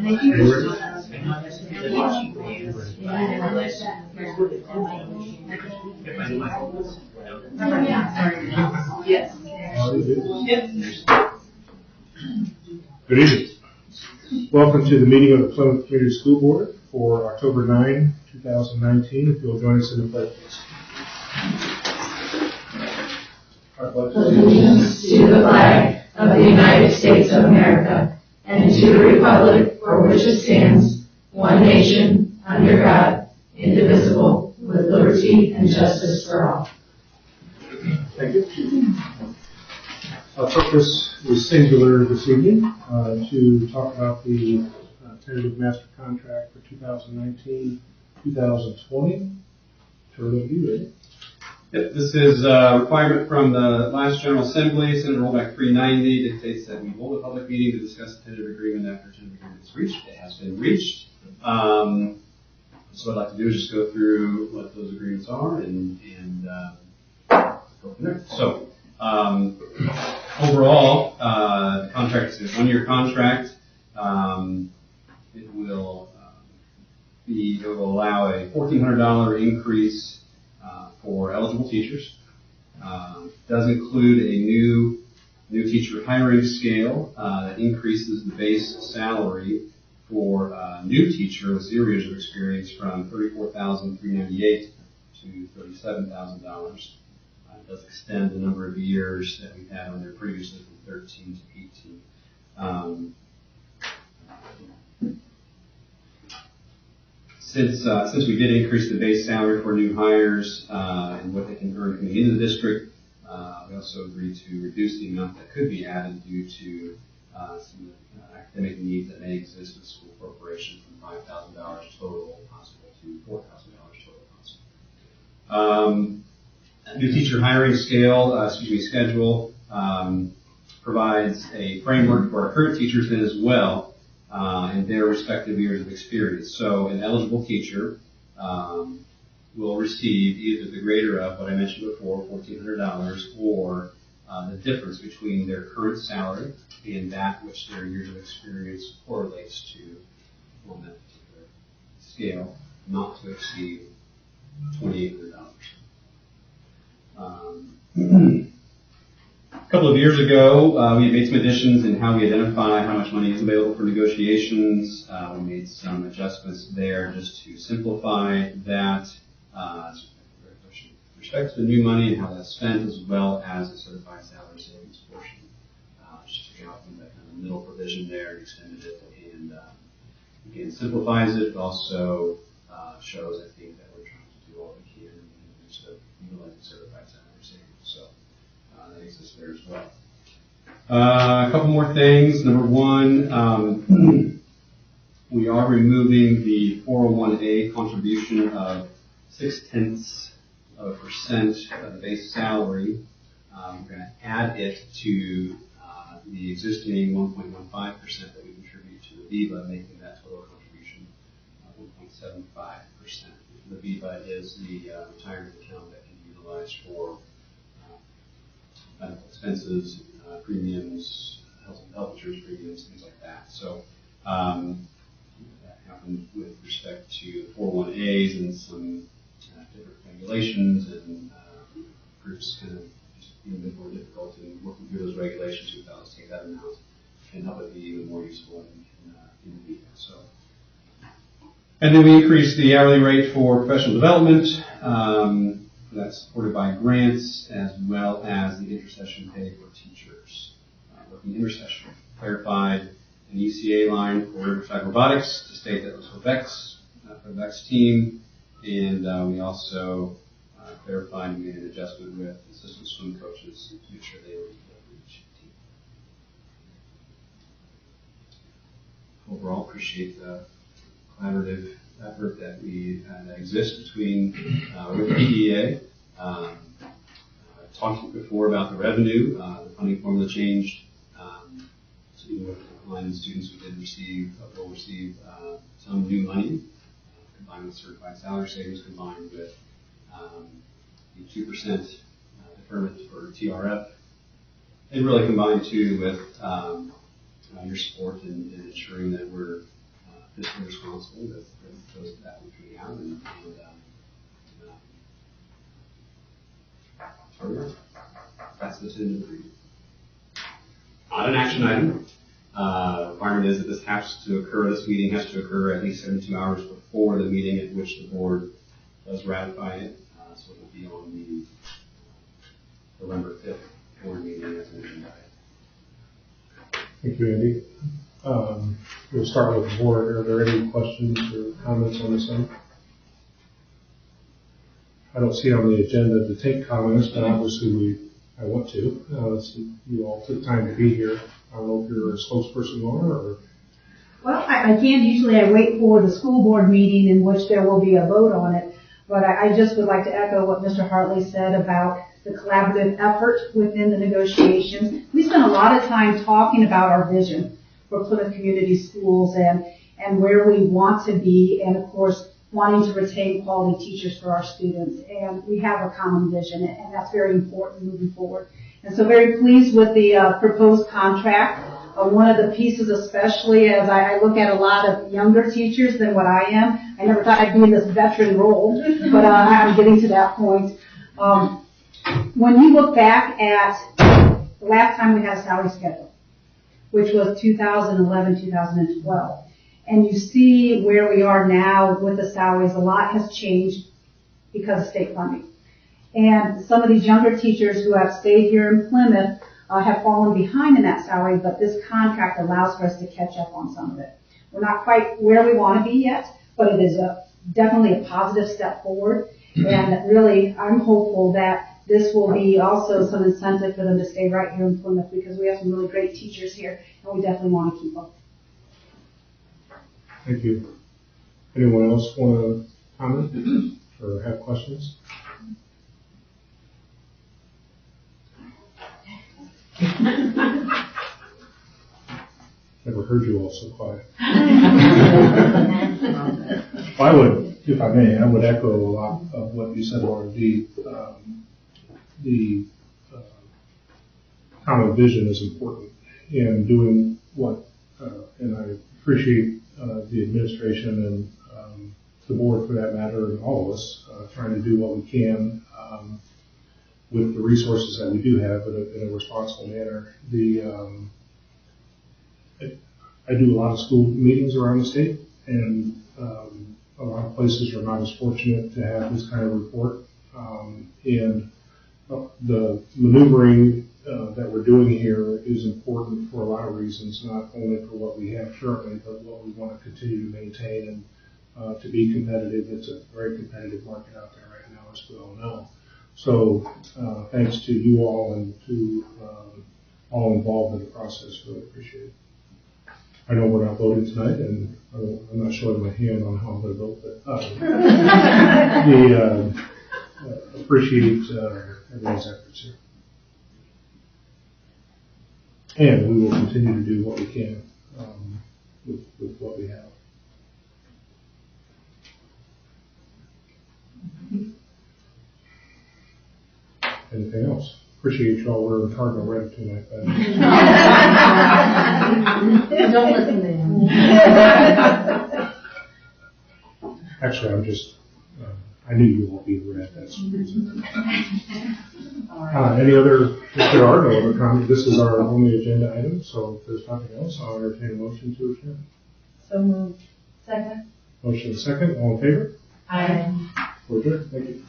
Good evening. Welcome to the meeting of the Plymouth Community School Board for October 9, 2019. If you'll join us in the pledge, please. Allegiance to the flag of the United States of America and to the republic for which it stands, one nation, under God, indivisible, with liberty and justice for all. Thank you. Our purpose is singular this evening to talk about the tentative master contract for 2019-2020. Turn it over to you, Ray. Yep, this is a requirement from the last General Assembly. Senate Rollback 390 dictates that we hold a public meeting to discuss the tentative agreement after tentative agreement is reached. It has been reached. So what I'd like to do is just go through what those agreements are and go from there. So overall, the contract is a one-year contract. It will allow a $1,400 increase for eligible teachers. Does include a new teacher hiring scale that increases the base salary for a new teacher with 0 years of experience from $34,398 to $37,000. It does extend the number of years that we've had on there previously from 13 to 18. Since we did increase the base salary for new hires and what they can earn coming into the district, we also agreed to reduce the amount that could be added due to some academic needs that may exist with the school corporation, from $5,000 total possible to $4,000 total possible. New teacher hiring schedule provides a framework for our current teachers then as well, and their respective years of experience. So an eligible teacher will receive either the greater of what I mentioned before, $1,400, or the difference between their current salary and that which their years of experience correlates to on that particular scale, not to exceed $2,800. A couple of years ago, we made some additions in how we identify how much money is available for negotiations. We made some adjustments there just to simplify that, with respect to the new money and how that's spent, as well as the certified salary savings portion. Just took out from that kind of middle provision there and extended it, and again, simplifies it, but also shows, I think, that we're trying to do all we can to utilize the certified salary savings. So that exists there as well. A couple more things. Number one, we are removing the 401A contribution of 0.6% of the base salary. We're going to add it to the existing 1.15% that we contribute to the VIVA, making that total contribution 1.75%. The VIVA is the retirement account that can be utilized for medical expenses, premiums, health insurance premiums, things like that. So that happened with respect to 401As and some different regulations, and groups kind of just being a bit more difficult in working through those regulations. We thought, let's take that amount and help it be even more useful in the VIVA. So. And then we increased the hourly rate for professional development. That's supported by grants, as well as the intersession pay for teachers. Working intersession. Clarified an ECA line for Riverside Robotics to state that it was for the VEX team. And we also clarified and made an adjustment with assistant swim coaches to make sure they were equal for each team. Overall, appreciate the collaborative effort that that exists between with PDA. Talked before about the revenue. The funding formula changed. So even with the decline in students, we will receive some new money combined with certified salary savings, combined with the 2% deferment for TRF, and really combined too with your support in ensuring that we're fiscally responsible with those that which we have, and that's the tentative agreement. On an action item, requirement is that this meeting has to occur at least 72 hours before the meeting at which the board does ratify it. So it will be on the November 5th board meeting as an agenda item. Thank you, Andy. We'll start with the board. Are there any questions or comments on this item? I don't see on the agenda to take comments, but obviously I want to. You all took time to be here. I don't know if you're a spokesperson or. Well, I can't. Usually I wait for the school board meeting in which there will be a vote on it. But I just would like to echo what Mr. Hartley said about the collaborative effort within the negotiations. We spent a lot of time talking about our vision for Plymouth Community Schools and where we want to be, and of course wanting to retain quality teachers for our students. And we have a common vision, and that's very important moving forward. And so very pleased with the proposed contract. One of the pieces, especially as I look at a lot of younger teachers than what I am. I never thought I'd be in this veteran role, but I'm getting to that point. When you look back at the last time we had a salary schedule, which was 2011, 2012, and you see where we are now with the salaries, a lot has changed because of state funding. And some of these younger teachers who have stayed here in Plymouth have fallen behind in that salary, but this contract allows for us to catch up on some of it. We're not quite where we want to be yet, but it is definitely a positive step forward. And really, I'm hopeful that this will be also some incentive for them to stay right here in Plymouth, because we have some really great teachers here, and we definitely want to keep them. Thank you. Anyone else want to comment or have questions? Never heard you all so quiet. I would, if I may, I would echo a lot of what you said, Laura. The common vision is important in doing what, and I appreciate the administration and the board for that matter, and all of us trying to do what we can with the resources that we do have in a responsible manner. I do a lot of school meetings around the state, and a lot of places are not as fortunate to have this kind of report. And the maneuvering that we're doing here is important for a lot of reasons, not only for what we have currently, but what we want to continue to maintain and to be competitive. It's a very competitive market out there right now, as we all know. So thanks to you all and to all involved in the process. Really appreciate it. I know we're not voting tonight, and I'm not showing my hand on how I'm going to vote, but appreciate everyone's efforts here. And we will continue to do what we can with what we have. Anything else? Appreciate y'all wearing cardinal red tonight. Don't listen to him. Actually, I'm just, I knew you won't be red. That's the reason. Any other, if there are no other comments, this is our only agenda item, so if there's nothing else, I'll entertain a motion to adjourn. So moved. Second. Motion second, all in favor? Aye. We're adjourned. Thank you.